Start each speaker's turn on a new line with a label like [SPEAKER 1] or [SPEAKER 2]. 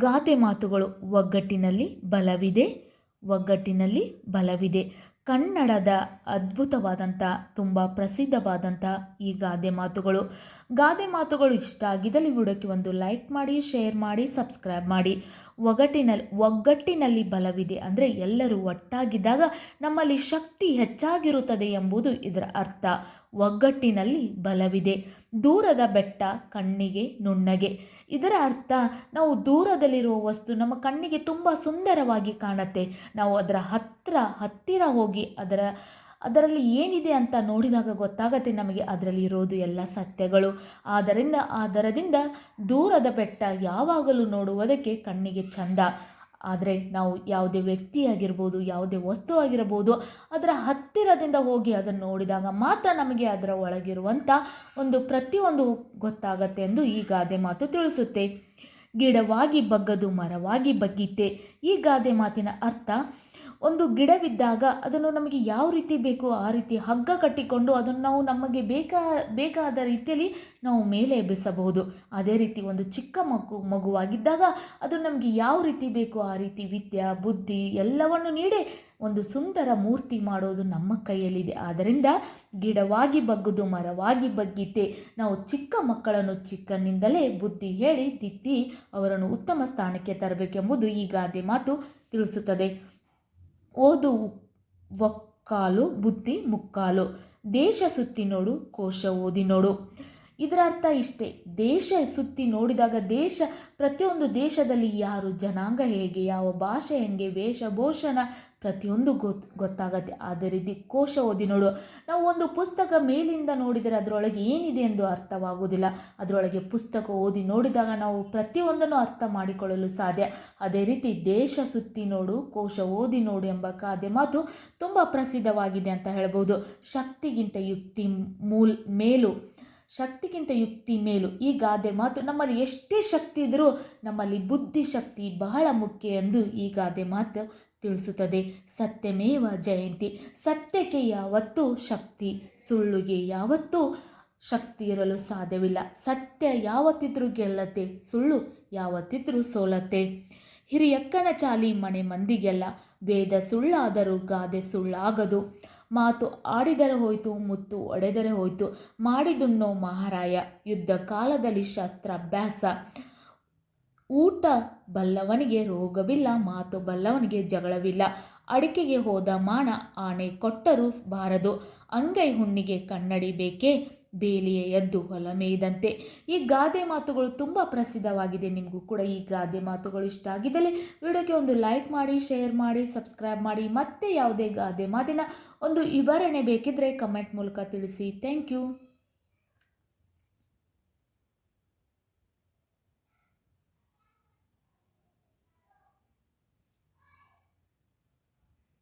[SPEAKER 1] ಗಾದೆ ಮಾತುಗಳು. ಒಗ್ಗಟ್ಟಿನಲ್ಲಿ ಬಲವಿದೆ, ಒಗ್ಗಟ್ಟಿನಲ್ಲಿ ಬಲವಿದೆ. ಕನ್ನಡದ ಅದ್ಭುತವಾದಂಥ, ತುಂಬ ಪ್ರಸಿದ್ಧವಾದಂಥ ಈ ಗಾದೆ ಮಾತುಗಳು ಇಷ್ಟ ಆಗಿದ್ದಲ್ಲಿ ವಿಡಿಯೋಕ್ಕೆ ಒಂದು ಲೈಕ್ ಮಾಡಿ, ಶೇರ್ ಮಾಡಿ, ಸಬ್ಸ್ಕ್ರೈಬ್ ಮಾಡಿ. ಒಗ್ಗಟ್ಟಿನಲ್ಲಿ ಬಲವಿದೆ ಅಂದರೆ ಎಲ್ಲರೂ ಒಟ್ಟಾಗಿದ್ದಾಗ ನಮ್ಮಲ್ಲಿ ಶಕ್ತಿ ಹೆಚ್ಚಾಗಿರುತ್ತದೆ ಎಂಬುದು ಇದರ ಅರ್ಥ. ಒಗ್ಗಟ್ಟಿನಲ್ಲಿ ಬಲವಿದೆ. ದೂರದ ಬೆಟ್ಟ ಕಣ್ಣಿಗೆ ನುಣ್ಣಗೆ. ಇದರ ಅರ್ಥ, ನಾವು ದೂರದಲ್ಲಿರುವ ವಸ್ತು ನಮ್ಮ ಕಣ್ಣಿಗೆ ತುಂಬ ಸುಂದರವಾಗಿ ಕಾಣುತ್ತೆ. ನಾವು ಅದರ ಹತ್ತಿರ ಹೋಗಿ ಅದರಲ್ಲಿ ಏನಿದೆ ಅಂತ ನೋಡಿದಾಗ ಗೊತ್ತಾಗತ್ತೆ ನಮಗೆ ಅದರಲ್ಲಿ ಇರೋದು ಎಲ್ಲ ಸತ್ಯಗಳು. ಆದರದಿಂದ ದೂರದ ಬೆಟ್ಟ ಯಾವಾಗಲೂ ನೋಡುವುದಕ್ಕೆ ಕಣ್ಣಿಗೆ ಚಂದ. ಆದರೆ ನಾವು ಯಾವುದೇ ವ್ಯಕ್ತಿ ಆಗಿರ್ಬೋದು, ಯಾವುದೇ ವಸ್ತು ಆಗಿರಬಹುದು, ಅದರ ಹತ್ತಿರದಿಂದ ಹೋಗಿ ಅದನ್ನು ನೋಡಿದಾಗ ಮಾತ್ರ ನಮಗೆ ಅದರ ಒಳಗಿರುವಂಥ ಪ್ರತಿಯೊಂದು ಗೊತ್ತಾಗತ್ತೆ ಎಂದು ಈ ಗಾದೆ ಮಾತು ತಿಳಿಸುತ್ತೆ. ಗಿಡವಾಗಿ ಬಗ್ಗದು ಮರವಾಗಿ ಬಗ್ಗಿತೆ. ಈ ಗಾದೆ ಮಾತಿನ ಅರ್ಥ, ಒಂದು ಗಿಡವಿದ್ದಾಗ ಅದನ್ನು ನಮಗೆ ಯಾವ ರೀತಿ ಬೇಕೋ ಆ ರೀತಿ ಹಗ್ಗ ಕಟ್ಟಿಕೊಂಡು ಅದನ್ನು ನಾವು ನಮಗೆ ಬೇಕಾದ ರೀತಿಯಲ್ಲಿ ನಾವು ಮೇಲೆ ಎಬ್ಬಿಸಬಹುದು. ಅದೇ ರೀತಿ ಒಂದು ಚಿಕ್ಕ ಮಗುವಾಗಿದ್ದಾಗ ಅದು ನಮಗೆ ಯಾವ ರೀತಿ ಬೇಕೋ ಆ ರೀತಿ ವಿದ್ಯೆ, ಬುದ್ಧಿ ಎಲ್ಲವನ್ನು ನೀಡಿ ಒಂದು ಸುಂದರ ಮೂರ್ತಿ ಮಾಡೋದು ನಮ್ಮ ಕೈಯಲ್ಲಿದೆ. ಆದ್ದರಿಂದ ಗಿಡವಾಗಿ ಬಗ್ಗುದು ಮರವಾಗಿ ಬಗ್ಗಿತೆ. ನಾವು ಚಿಕ್ಕ ಮಕ್ಕಳನ್ನು ಚಿಕ್ಕನಿಂದಲೇ ಬುದ್ಧಿ ಹೇಳಿ ತಿದ್ದಿ ಅವರನ್ನು ಉತ್ತಮ ಸ್ಥಾನಕ್ಕೆ ತರಬೇಕೆಂಬುದು ಈ ಗಾದೆ ಮಾತು ತಿಳಿಸುತ್ತದೆ. ಓದು ಒಕ್ಕಾಲು, ಬುದ್ಧಿ ಮುಕ್ಕಾಲು. ದೇಶ ಸುತ್ತಿ ನೋಡು, ಕೋಶ ಓದಿ ನೋಡು. ಇದರ ಅರ್ಥ ಇಷ್ಟೇ. ದೇಶ ಸುತ್ತಿ ನೋಡಿದಾಗ ಪ್ರತಿಯೊಂದು ದೇಶದಲ್ಲಿ ಯಾರು ಜನಾಂಗ ಹೇಗೆ, ಯಾವ ಭಾಷೆ ಹೆಂಗೆ, ವೇಷಭೂಷಣ ಪ್ರತಿಯೊಂದು ಗೊತ್ತಾಗತ್ತೆ. ಅದೇ ರೀತಿ ಕೋಶ ಓದಿ ನೋಡು. ನಾವು ಒಂದು ಪುಸ್ತಕ ಮೇಲಿಂದ ನೋಡಿದರೆ ಅದರೊಳಗೆ ಏನಿದೆ ಎಂದು ಅರ್ಥವಾಗುವುದಿಲ್ಲ. ಅದರೊಳಗೆ ಪುಸ್ತಕ ಓದಿ ನೋಡಿದಾಗ ನಾವು ಪ್ರತಿಯೊಂದನ್ನು ಅರ್ಥ ಮಾಡಿಕೊಳ್ಳಲು ಸಾಧ್ಯ. ಅದೇ ರೀತಿ ದೇಶ ಸುತ್ತಿ ನೋಡು, ಕೋಶ ಓದಿ ನೋಡು ಎಂಬ ಗಾದೆ ಮಾತು ತುಂಬ ಪ್ರಸಿದ್ಧವಾಗಿದೆ ಅಂತ ಹೇಳ್ಬೋದು. ಶಕ್ತಿಗಿಂತ ಯುಕ್ತಿ ಮೇಲು. ಈ ಗಾದೆ ಮಾತು ನಮ್ಮಲ್ಲಿ ಎಷ್ಟೇ ಶಕ್ತಿ ಇದ್ದರೂ ನಮ್ಮಲ್ಲಿ ಬುದ್ಧಿಶಕ್ತಿ ಬಹಳ ಮುಖ್ಯ ಎಂದು ಈ ಗಾದೆ ಮಾತು ತಿಳಿಸುತ್ತದೆ. ಸತ್ಯಮೇವ ಜಯಂತಿ. ಸತ್ಯಕ್ಕೆ ಯಾವತ್ತೂ ಶಕ್ತಿ, ಸುಳ್ಳಿಗೆ ಯಾವತ್ತೂ ಶಕ್ತಿ ಇರಲು ಸಾಧ್ಯವಿಲ್ಲ. ಸತ್ಯ ಯಾವತ್ತಿದ್ರೂ ಗೆಲ್ಲತ್ತೆ, ಸುಳ್ಳು ಯಾವತ್ತಿದ್ರೂ ಸೋಲತ್ತೆ. ಹಿರಿಯಕ್ಕನ ಚಾಲಿ ಮನೆ ಮಂದಿಗೆಲ್ಲ. ವೇದ ಸುಳ್ಳಾದರೂ ಗಾದೆ ಸುಳ್ಳಾಗದು. ಮಾತು ಆಡಿದರೆ ಹೋಯ್ತು, ಮುತ್ತು ಒಡೆದರೆ ಹೋಯ್ತು. ಮಾಡಿದುಣ್ಣೋ ಮಹಾರಾಯ. ಯುದ್ಧ ಕಾಲದಲ್ಲಿ ಶಸ್ತ್ರಾಭ್ಯಾಸ. ಊಟ ಬಲ್ಲವನಿಗೆ ರೋಗವಿಲ್ಲ, ಮಾತು ಬಲ್ಲವನಿಗೆ ಜಗಳವಿಲ್ಲ. ಅಡಿಕೆಗೆ ಹೋದ ಮಾಣ ಆಣೆ ಕೊಟ್ಟರೂ ಬಾರದು. ಅಂಗೈ ಹುಣ್ಣಿಗೆ ಕನ್ನಡಿ ಬೇಕೇ, ಬೇಲಿಯ ಎದ್ದು ಹೊಲ ಮೇಯ್ದಂತೆ. ಈ ಗಾದೆ ಮಾತುಗಳು ತುಂಬ ಪ್ರಸಿದ್ಧವಾಗಿದೆ. ನಿಮಗೂ ಕೂಡ ಈ ಗಾದೆ ಮಾತುಗಳು ಇಷ್ಟ ಆಗಿದ್ದಲ್ಲಿ ವಿಡಿಯೋಗೆ ಒಂದು ಲೈಕ್ ಮಾಡಿ, ಶೇರ್ ಮಾಡಿ, ಸಬ್ಸ್ಕ್ರೈಬ್ ಮಾಡಿ. ಮತ್ತೆ ಯಾವುದೇ ಗಾದೆ ಮಾತಿನ ವಿವರಣೆ ಬೇಕಿದ್ದರೆ ಕಮೆಂಟ್ ಮೂಲಕ ತಿಳಿಸಿ. Thank you.